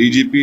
DGP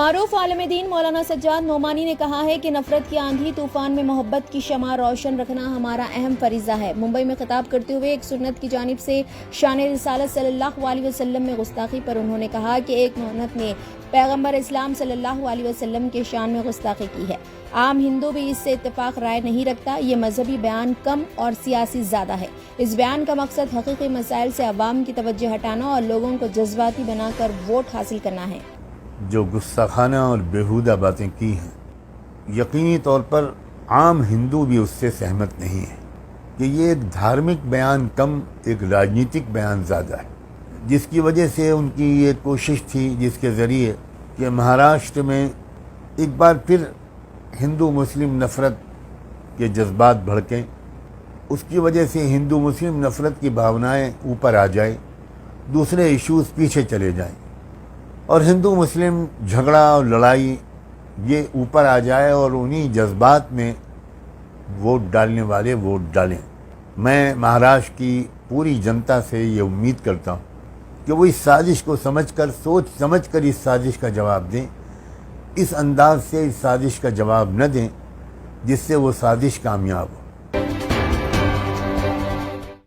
معروف عالم دین مولانا سجاد نعمانی نے کہا ہے کہ نفرت کی آندھی طوفان میں محبت کی شمع روشن رکھنا ہمارا اہم فریضہ ہے۔ ممبئی میں خطاب کرتے ہوئے ایک سنت کی جانب سے شان رسالت صلی اللہ علیہ وسلم میں گستاخی پر انہوں نے کہا کہ ایک سنت نے پیغمبر اسلام صلی اللہ علیہ وسلم کے شان میں گستاخی کی ہے۔ عام ہندو بھی اس سے اتفاق رائے نہیں رکھتا۔ یہ مذہبی بیان کم اور سیاسی زیادہ ہے۔ اس بیان کا مقصد حقیقی مسائل سے عوام کی توجہ ہٹانا اور لوگوں کو جذباتی بنا کر ووٹ حاصل کرنا ہے۔ جو گستاخانہ اور بیہودہ باتیں کی ہیں، یقینی طور پر عام ہندو بھی اس سے سہمت نہیں ہے کہ یہ ایک دھارمک بیان کم ایک راجنیتک بیان زیادہ ہے، جس کی وجہ سے ان کی یہ کوشش تھی جس کے ذریعے کہ مہاراشٹر میں ایک بار پھر ہندو مسلم نفرت کے جذبات بھڑکیں، اس کی وجہ سے ہندو مسلم نفرت کی بھاونائیں اوپر آ جائیں، دوسرے ایشوز پیچھے چلے جائیں اور ہندو مسلم جھگڑا اور لڑائی یہ اوپر آ جائے اور انہی جذبات میں ووٹ ڈالنے والے ووٹ ڈالیں۔ میں مہاراشٹر کی پوری جنتا سے یہ امید کرتا ہوں کہ وہ اس سازش کو سمجھ کر سوچ سمجھ کر اس سازش کا جواب دیں، اس انداز سے اس سازش کا جواب نہ دیں جس سے وہ سازش کامیاب ہو۔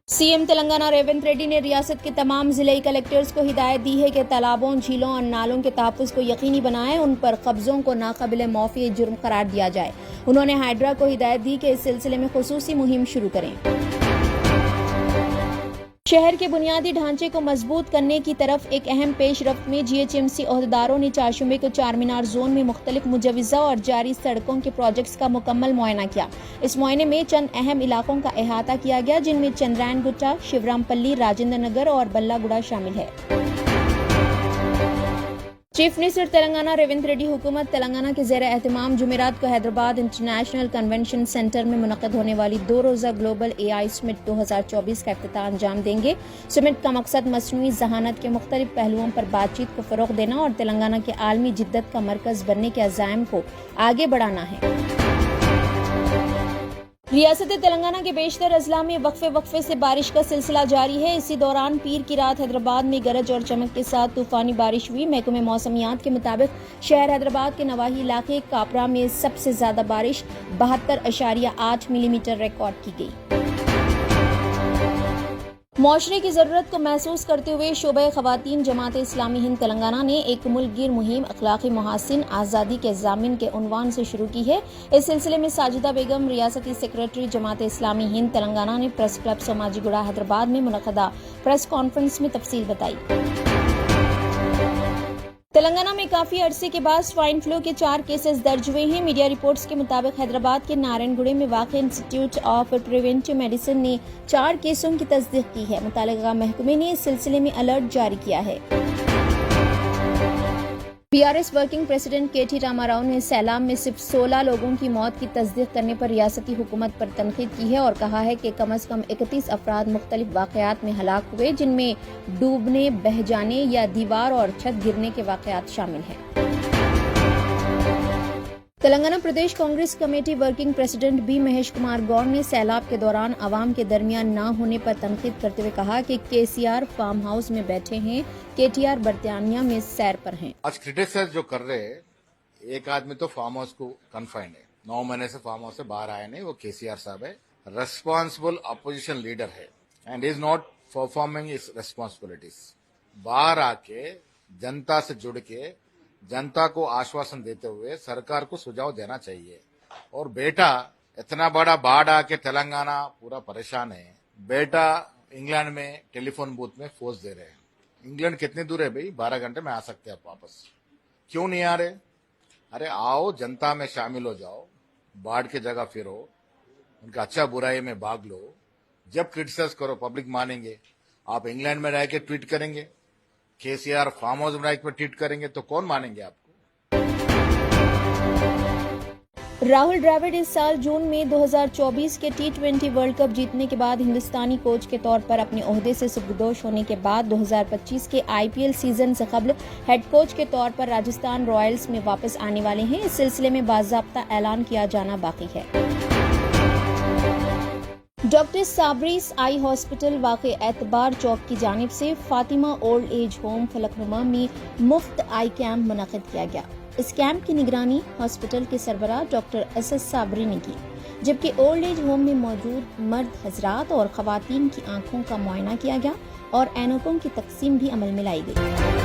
سی ایم تلنگانہ ریونت ریڈی نے ریاست کے تمام ضلعی کلکٹرز کو ہدایت دی ہے کہ تالابوں، جھیلوں اور نالوں کے تحفظ کو یقینی بنائیں، ان پر قبضوں کو ناقابل معافی جرم قرار دیا جائے۔ انہوں نے ہائیڈرا کو ہدایت دی کہ اس سلسلے میں خصوصی مہم شروع کریں۔ شہر کے بنیادی ڈھانچے کو مضبوط کرنے کی طرف ایک اہم پیش رفت میں جی ایچ ایم سی عہدیداروں نے چارشنبے کو چار مینار زون میں مختلف مجوزہ اور جاری سڑکوں کے پروجیکٹس کا مکمل معائنہ کیا۔ اس معائنے میں چند اہم علاقوں کا احاطہ کیا گیا جن میں چندرائن گٹا، شیورام پلی، راجندر نگر اور بلہ گڑا شامل ہے۔ Chief minister Telangana Revanth ready حکومت تلنگانہ کے زیر اہتمام جمعرات کو حیدرآباد انٹرنیشنل کنونشن سینٹر میں منعقد ہونے والی 2 روزہ گلوبل اے آئی سمٹ 2024 کا افتتاح انجام دیں گے۔ سمٹ کا مقصد مصنوعی ذہانت کے مختلف پہلوؤں پر بات چیت کو فروغ دینا اور تلنگانہ کے عالمی جدت کا مرکز بننے کے عزائم کو آگے بڑھانا ہے۔ ریاست تلنگانہ کے بیشتر اضلاع میں وقفے سے بارش کا سلسلہ جاری ہے۔ اسی دوران پیر کی رات حیدرآباد میں گرج اور چمک کے ساتھ طوفانی بارش ہوئی۔ محکمہ موسمیات کے مطابق شہر حیدرآباد کے نواحی علاقے کاپرا میں سب سے زیادہ بارش 72.8 ملی میٹر ریکارڈ کی گئی۔ معاشرے کی ضرورت کو محسوس کرتے ہوئے شعبہ خواتین جماعت اسلامی ہند تلنگانہ نے ایک ملک گیر مہم اخلاقی محاسن آزادی کے ضامن کے عنوان سے شروع کی ہے۔ اس سلسلے میں ساجدہ بیگم ریاستی سیکریٹری جماعت اسلامی ہند تلنگانہ نے پریس کلب سماجی گڑا حیدرآباد میں منعقدہ پریس کانفرنس میں تفصیل بتائی۔ تلنگانہ میں کافی عرصے کے بعد سوائن فلو کے 4 کیسز درج ہوئے ہیں۔ میڈیا رپورٹس کے مطابق حیدرآباد کے نارائن گڑے میں واقع انسٹی آف پریونٹیو میڈیسن نے 4 کیسوں کی تصدیق کی ہے۔ متعلقہ محکمے نے اس سلسلے میں الرٹ جاری کیا ہے۔ B R S working president K T Rama Rao نے سیلاب میں صرف 16 لوگوں کی موت کی تصدیق کرنے پر ریاستی حکومت پر تنقید کی ہے اور کہا ہے کہ کم از کم 31 افراد مختلف واقعات میں ہلاک ہوئے جن میں ڈوبنے، بہہ جانے یا دیوار اور چھت گرنے کے واقعات شامل ہیں۔ Telangana Pradesh Congress committee working president B Mahesh Kumar Goud نے سیلاب کے دوران عوام کے درمیان نہ ہونے پر تنقید کرتے ہوئے کہا کہ کے سی آر فارم ہاؤس میں بیٹھے ہیں، کے ٹی آر برطانیہ میں سیر پر ہیں۔ آج کرٹیسائز جو کر رہے ہیں، ایک آدمی تو فارم ہاؤس کو کنفائنڈ ہے، 9 مہینے سے فارم ہاؤس سے باہر آئے نہیں، وہ کے سی آر صاحب ہے، ریسپانسبل اپوزیشن لیڈر ہے and is not performing his responsibilities. باہر آ کے جنتا سے جڑ کے جنتا کو آشواسن دیتے ہوئے سرکار کو سجھاؤ دینا چاہیے۔ اور بیٹا اتنا بڑا باڑھ آ کے تلنگانہ پورا پریشان ہے، بیٹا انگلینڈ میں ٹیلی فون بوتھ میں فوز دے رہے ہیں۔ انگلینڈ کتنی دور ہے بھائی؟ 12 گھنٹے میں آ سکتے ہیں آپ واپس، کیوں نہیں آ رہے؟ ارے آؤ، جنتا میں شامل ہو جاؤ، باڑھ کی جگہ پھرو، ان کا اچھا برائی میں بھاگ لو۔ جب کرٹیسائز کرو پبلک مانیں گے۔ آپ انگلینڈ میں رہ کے ٹویٹ کریں گے، کے سی آر فارم ہاؤس میں رہ کے ٹویٹ کریں گے تو کون مانیں گے آپ کو؟ راہل ڈراوڈ اس سال جون میں 2024 کے T20 ورلڈ کپ جیتنے کے بعد ہندوستانی کوچ کے طور پر اپنے عہدے سے سبکدوش ہونے کے بعد 2025 کے IPL سیزن سے قبل ہیڈ کوچ کے طور پر راجستھان رائلز میں واپس آنے والے ہیں۔ اس سلسلے میں باضابطہ اعلان کیا جانا باقی ہے۔ ڈاکٹر صابریز آئی ہاسپٹل واقع اعتبار چوک کی جانب سے فاطمہ اولڈ ایج ہوم فلک نما میں مفت آئی کیمپ منعقد کیا گیا۔ اس کیمپ کی نگرانی ہاسپٹل کے سربراہ ڈاکٹر اسد صابری نے کی، جبکہ اولڈ ایج ہوم میں موجود مرد حضرات اور خواتین کی آنکھوں کا معائنہ کیا گیا اور اینوکوں کی تقسیم بھی عمل میں لائی گئی۔